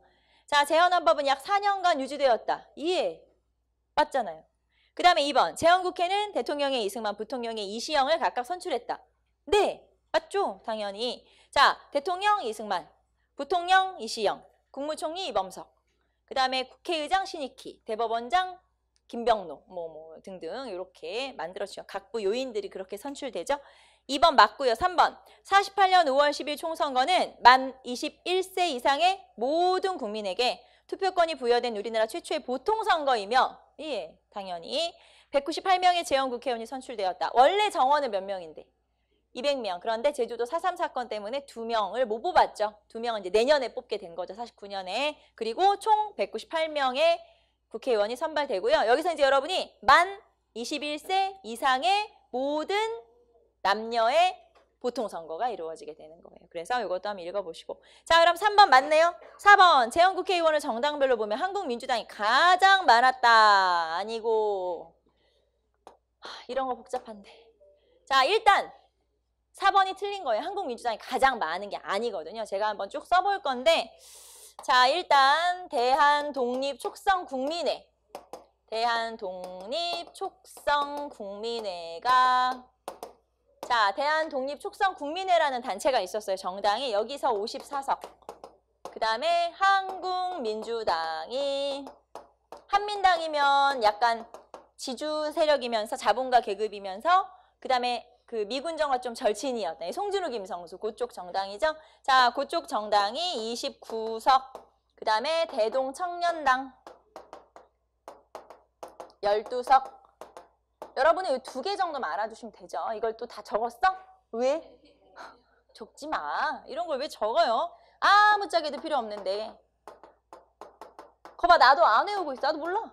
자, 재헌헌법은 약 4년간 유지되었다. 이해. 맞잖아요. 그 다음에 2번. 재헌국회는 대통령의 이승만, 부통령의 이시영을 각각 선출했다. 네, 맞죠? 당연히. 자, 대통령 이승만, 부통령 이시영, 국무총리 이범석, 그 다음에 국회의장 신익희, 대법원장 김병록, 등등 이렇게 만들어주죠. 각부 요인들이 그렇게 선출되죠. 2번 맞고요. 3번. 48년 5월 10일 총선거는 만 21세 이상의 모든 국민에게 투표권이 부여된 우리나라 최초의 보통선거이며, 예, 당연히 198명의 재헌국회의원이 선출되었다. 원래 정원은 몇 명인데? 200명. 그런데 제주도 4.3 사건 때문에 2명을 못 뽑았죠. 2명은 이제 내년에 뽑게 된 거죠. 49년에. 그리고 총 198명의 국회의원이 선발되고요. 여기서 이제 여러분이 만 21세 이상의 모든 남녀의 보통선거가 이루어지게 되는 거예요. 그래서 이것도 한번 읽어보시고. 자, 그럼 3번 맞네요. 4번. 재헌국회의원을 정당별로 보면 한국민주당이 가장 많았다. 아니고. 이런 거 복잡한데. 자, 일단 4번이 틀린 거예요. 한국민주당이 가장 많은 게 아니거든요. 제가 한번 쭉 써볼 건데, 자, 일단 대한독립촉성국민회. 대한독립촉성국민회가, 자, 대한독립촉성국민회라는 단체가 있었어요. 정당이. 여기서 54석. 그 다음에 한국민주당이, 한민당이면 약간 지주 세력이면서 자본가 계급이면서, 그 다음에 그 미군정과 좀 절친이었다. 송진우, 김성수, 그쪽 정당이죠. 자, 그쪽 정당이 29석. 그 다음에 대동청년당 12석. 여러분이 이 2개 정도만 알아두시면 되죠. 이걸 또 다 적었어? 왜? 적지 마. 이런 걸 왜 적어요? 아무짝에도 필요 없는데. 거봐, 나도 안 외우고 있어. 나도 몰라.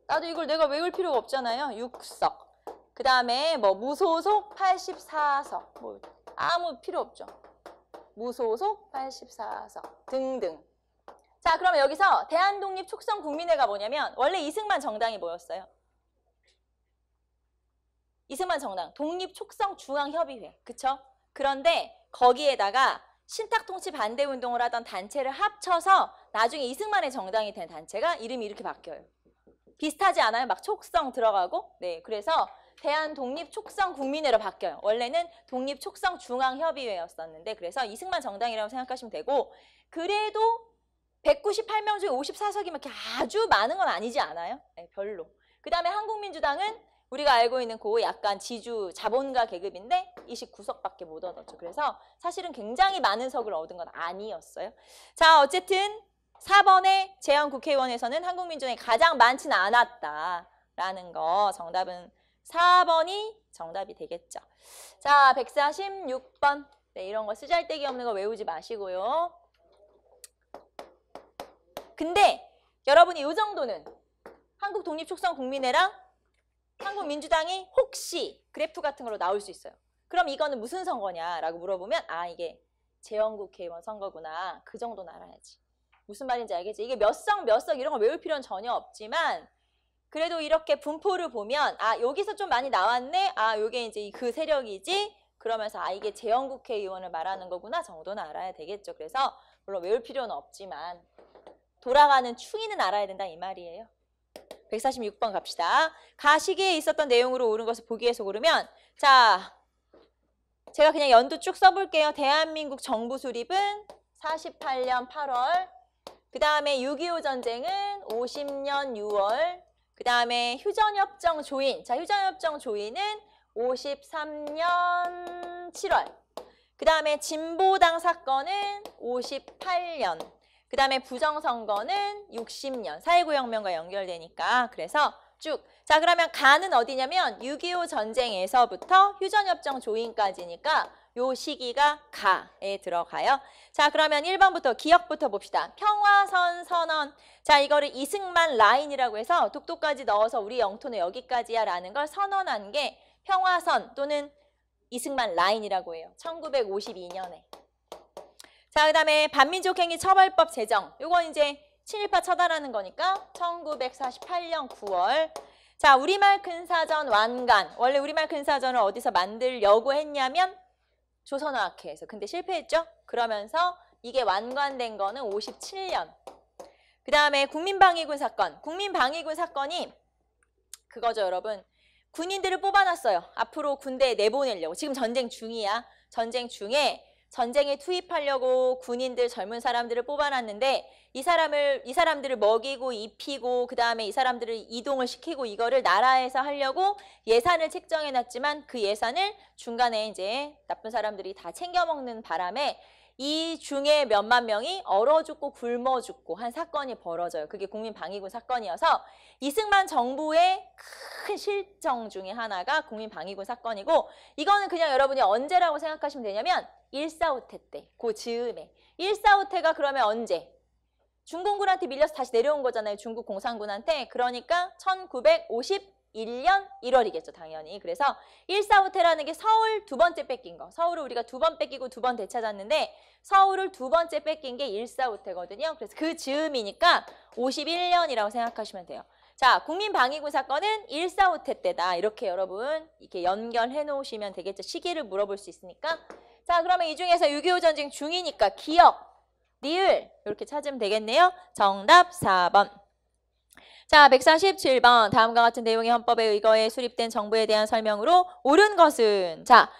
나도 이걸 내가 외울 필요가 없잖아요. 6석. 그 다음에 뭐 무소속 84석. 뭐 아무 필요 없죠. 무소속 84석 등등. 자, 그러면 여기서 대한독립촉성국민회가 뭐냐면 원래 이승만 정당이 뭐였어요? 이승만 정당, 독립촉성중앙협의회. 그쵸? 그런데 거기에다가 신탁통치 반대운동을 하던 단체를 합쳐서 나중에 이승만의 정당이 된 단체가 이름이 이렇게 바뀌어요. 비슷하지 않아요? 막 촉성 들어가고. 네, 그래서 대한독립촉성국민회로 바뀌어요. 원래는 독립촉성중앙협의회였었는데, 그래서 이승만 정당이라고 생각하시면 되고, 그래도 198명 중에 54석이면 이렇게 아주 많은 건 아니지 않아요? 네, 별로. 그 다음에 한국민주당은 우리가 알고 있는 그 약간 지주 자본가 계급인데 29석밖에 못 얻었죠. 그래서 사실은 굉장히 많은 석을 얻은 건 아니었어요. 자, 어쨌든 4번의 재헌국회의원에서는 한국민주당이 가장 많지는 않았다라는 거. 정답은 4번이 정답이 되겠죠. 자, 146번. 네, 이런 거 쓰잘데기 없는 거 외우지 마시고요. 근데 여러분이 이 정도는 한국독립촉성국민회랑 한국민주당이 혹시 그래프 같은 걸로 나올 수 있어요. 그럼 이거는 무슨 선거냐라고 물어보면 이게 재헌국회의원 선거구나. 그 정도는 알아야지. 무슨 말인지 알겠지? 이게 몇 석 이런 걸 외울 필요는 전혀 없지만 그래도 이렇게 분포를 보면 여기서 좀 많이 나왔네. 요게 이제 그 세력이지. 그러면서 이게 재헌국회의원을 말하는 거구나 정도는 알아야 되겠죠. 그래서 물론 외울 필요는 없지만 돌아가는 추이는 알아야 된다 이 말이에요. 146번 갑시다. 가시기에 있었던 내용으로 옳은 것을 보기에서 고르면, 자, 제가 그냥 연도 쭉 써볼게요. 대한민국 정부 수립은 48년 8월, 그 다음에 6.25 전쟁은 50년 6월, 그 다음에 휴전협정 조인, 자, 휴전협정 조인은 53년 7월, 그 다음에 진보당 사건은 58년, 그 다음에 부정선거는 60년, 4.19 혁명과 연결되니까. 그래서 쭉. 자, 그러면 가는 어디냐면 6.25 전쟁에서부터 휴전협정 조인까지니까 요 시기가 가에 들어가요. 자, 그러면 1번부터 기억부터 봅시다. 평화선 선언. 자, 이거를 이승만 라인이라고 해서 독도까지 넣어서 우리 영토는 여기까지야 라는 걸 선언한 게 평화선 또는 이승만 라인이라고 해요. 1952년에. 자, 그 다음에 반민족행위 처벌법 제정. 요건 이제 친일파 처단하는 거니까 1948년 9월. 자, 우리말 큰사전 완간. 원래 우리말 큰사전을 어디서 만들려고 했냐면 조선어학회에서. 근데 실패했죠? 그러면서 이게 완관된 거는 57년. 그 다음에 국민방위군 사건. 국민방위군 사건이 그거죠, 여러분. 군인들을 뽑아놨어요. 앞으로 군대에 내보내려고. 지금 전쟁 중이야. 전쟁 중에 전쟁에 투입하려고 군인들, 젊은 사람들을 뽑아놨는데 이 사람들을 먹이고 입히고 그 다음에 이 사람들을 이동을 시키고 이거를 나라에서 하려고 예산을 책정해놨지만 그 예산을 중간에 이제 나쁜 사람들이 다 챙겨먹는 바람에 이 중에 몇만 명이 얼어 죽고 굶어 죽고 한 사건이 벌어져요. 그게 국민방위군 사건이어서 이승만 정부의 큰 실정 중에 하나가 국민방위군 사건이고 이거는 그냥 여러분이 언제라고 생각하시면 되냐면 1.4.5태 때, 그 즈음에. 1.4.5태가 그러면 언제? 중공군한테 밀려서 다시 내려온 거잖아요. 중국 공산군한테. 그러니까 1951년 1월이겠죠, 당연히. 그래서 1.4.5태라는 게 서울 두 번째 뺏긴 거. 서울을 우리가 두 번 뺏기고 두 번 되찾았는데 서울을 두 번째 뺏긴 게 1.4.5태거든요. 그래서 그 즈음이니까 51년이라고 생각하시면 돼요. 자, 국민방위군 사건은 1.4.5태 때다. 이렇게 여러분 이렇게 연결해 놓으시면 되겠죠. 시기를 물어볼 수 있으니까. 자, 그러면 이 중에서 6.25 전쟁 중이니까 기억, 리을 이렇게 찾으면 되겠네요. 정답 4번. 자, 147번. 다음과 같은 내용의 헌법에 의거해 수립된 정부에 대한 설명으로 옳은 것은 자,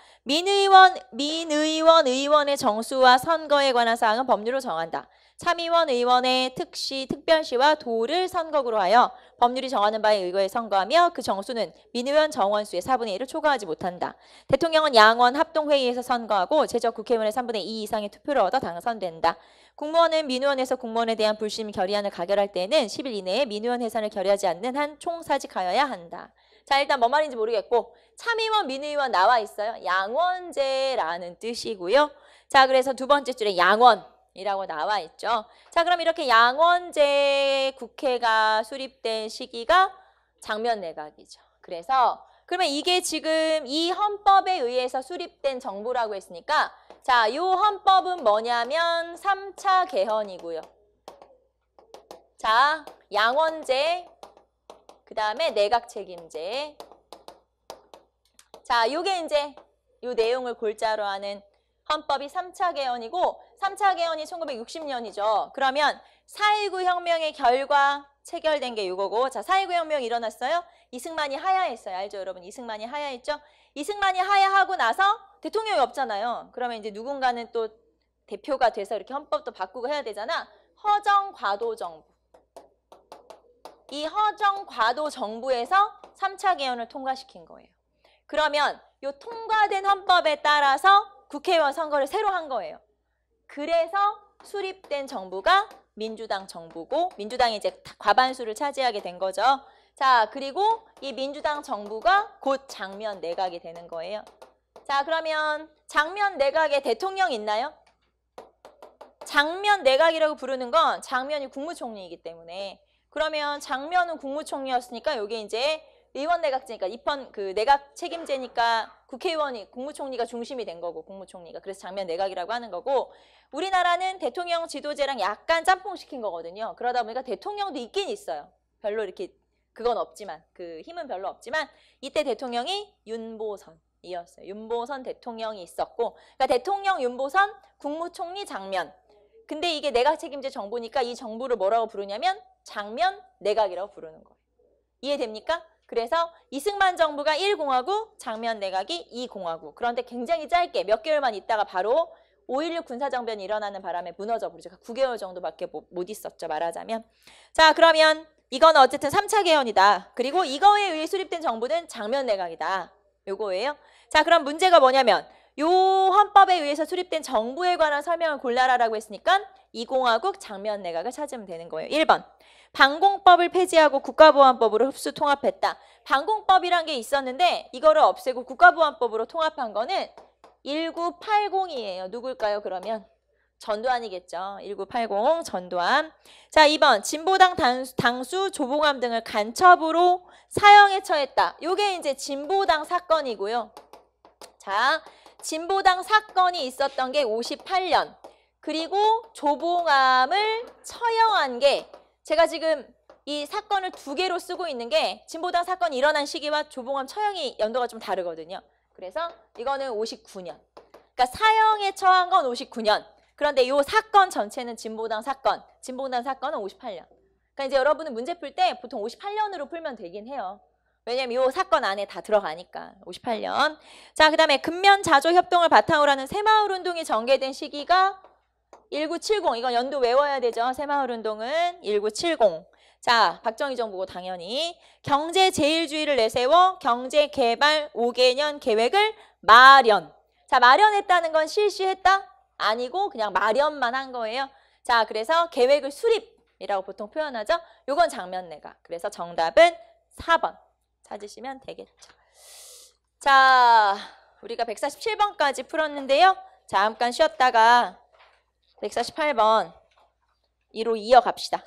의원의 정수와 선거에 관한 사항은 법률로 정한다. 참의원 의원의 특시, 특별시와 도를 선거구로 하여 법률이 정하는 바에 의거해 선거하며 그 정수는 민의원 정원수의 4분의 1을 초과하지 못한다. 대통령은 양원 합동회의에서 선거하고 제적 국회의원의 3분의 2 이상의 투표를 얻어 당선된다. 국무원은 민의원에서 공무원에 대한 불심 결의안을 가결할 때에는 10일 이내에 민의원 해산을 결의하지 않는 한 총사직하여야 한다. 자, 일단 뭔 말인지 모르겠고 참의원, 민의원 나와 있어요. 양원제라는 뜻이고요. 자, 그래서 두 번째 줄에 양원이라고 나와 있죠. 자, 그럼 이렇게 양원제 국회가 수립된 시기가 장면 내각이죠. 그래서 그러면 이게 지금 이 헌법에 의해서 수립된 정부라고 했으니까 자, 이 헌법은 뭐냐면 3차 개헌이고요. 자, 양원제, 그 다음에 내각 책임제. 자, 요게 이제 요 내용을 골자로 하는 헌법이 3차 개헌이고 3차 개헌이 1960년이죠. 그러면 4.19 혁명의 결과 체결된 게 이거고 자, 4.19 혁명이 일어났어요. 이승만이 하야했어요. 알죠, 여러분? 이승만이 하야했죠. 이승만이 하야하고 나서 대통령이 없잖아요. 그러면 이제 누군가는 또 대표가 돼서 이렇게 헌법도 바꾸고 해야 되잖아. 허정과도 정부. 이 허정과도 정부에서 3차 개헌을 통과시킨 거예요. 그러면 이 통과된 헌법에 따라서 국회의원 선거를 새로 한 거예요. 그래서 수립된 정부가 민주당 정부고 민주당이 이제 과반수를 차지하게 된 거죠. 자, 그리고 이 민주당 정부가 곧 장면 내각이 되는 거예요. 자, 그러면 장면 내각에 대통령 있나요? 장면 내각이라고 부르는 건 장면이 국무총리이기 때문에 그러면 장면은 국무총리였으니까 이게 이제 의원 내각제니까 입헌 그 내각 책임제니까 국회의원이 국무총리가 중심이 된 거고 국무총리가 그래서 장면 내각이라고 하는 거고 우리나라는 대통령 지도제랑 약간 짬뽕시킨 거거든요. 그러다 보니까 대통령도 있긴 있어요. 별로 이렇게 그건 없지만 그 힘은 별로 없지만 이때 대통령이 윤보선이었어요. 윤보선 대통령이 있었고 그러니까 대통령 윤보선 국무총리 장면. 근데 이게 내각 책임제 정부니까 이 정부를 뭐라고 부르냐면 장면 내각이라고 부르는 거예요. 이해됩니까? 그래서 이승만 정부가 1공화국, 장면 내각이 2공화국. 그런데 굉장히 짧게 몇 개월만 있다가 바로 5.16 군사정변이 일어나는 바람에 무너져 버리죠. 9개월 정도밖에 못 있었죠, 말하자면. 자, 그러면 이건 어쨌든 3차 개헌이다. 그리고 이거에 의해 수립된 정부는 장면 내각이다. 요거예요. 자, 그럼 문제가 뭐냐면 요 헌법에 의해서 수립된 정부에 관한 설명을 골라라라고 했으니까 2공화국 장면 내각을 찾으면 되는 거예요. 1번. 방공법을 폐지하고 국가보안법으로 흡수 통합했다. 방공법이란 게 있었는데 이거를 없애고 국가보안법으로 통합한 거는 1980이에요. 누굴까요, 그러면? 전두환이겠죠. 1980 전두환. 자, 2번. 진보당 당수 조봉암 등을 간첩으로 사형에 처했다. 요게 이제 진보당 사건이고요. 자, 진보당 사건이 있었던 게 58년. 그리고 조봉암을 처형한 게 제가 지금 이 사건을 두 개로 쓰고 있는 게 진보당 사건이 일어난 시기와 조봉암 처형이 연도가 좀 다르거든요. 그래서 이거는 59년. 그러니까 사형에 처한 건 59년. 그런데 이 사건 전체는 진보당 사건. 진봉단 사건은 58년. 그러니까 이제 여러분은 문제 풀 때 보통 58년으로 풀면 되긴 해요. 왜냐면 이 사건 안에 다 들어가니까 58년. 자, 그 다음에 근면 자조 협동을 바탕으로 하는 새마을운동이 전개된 시기가 1970. 이건 연도 외워야 되죠. 새마을운동은 1970. 자, 박정희 정부고 당연히 경제제일주의를 내세워 경제개발 5개년 계획을 마련. 자, 마련했다는 건 실시했다? 아니고 그냥 마련만 한 거예요. 자, 그래서 계획을 수립이라고 보통 표현하죠. 요건 장면내각. 그래서 정답은 4번 찾으시면 되겠죠. 자, 우리가 147번까지 풀었는데요. 잠깐 쉬었다가 148번 2로 이어갑시다.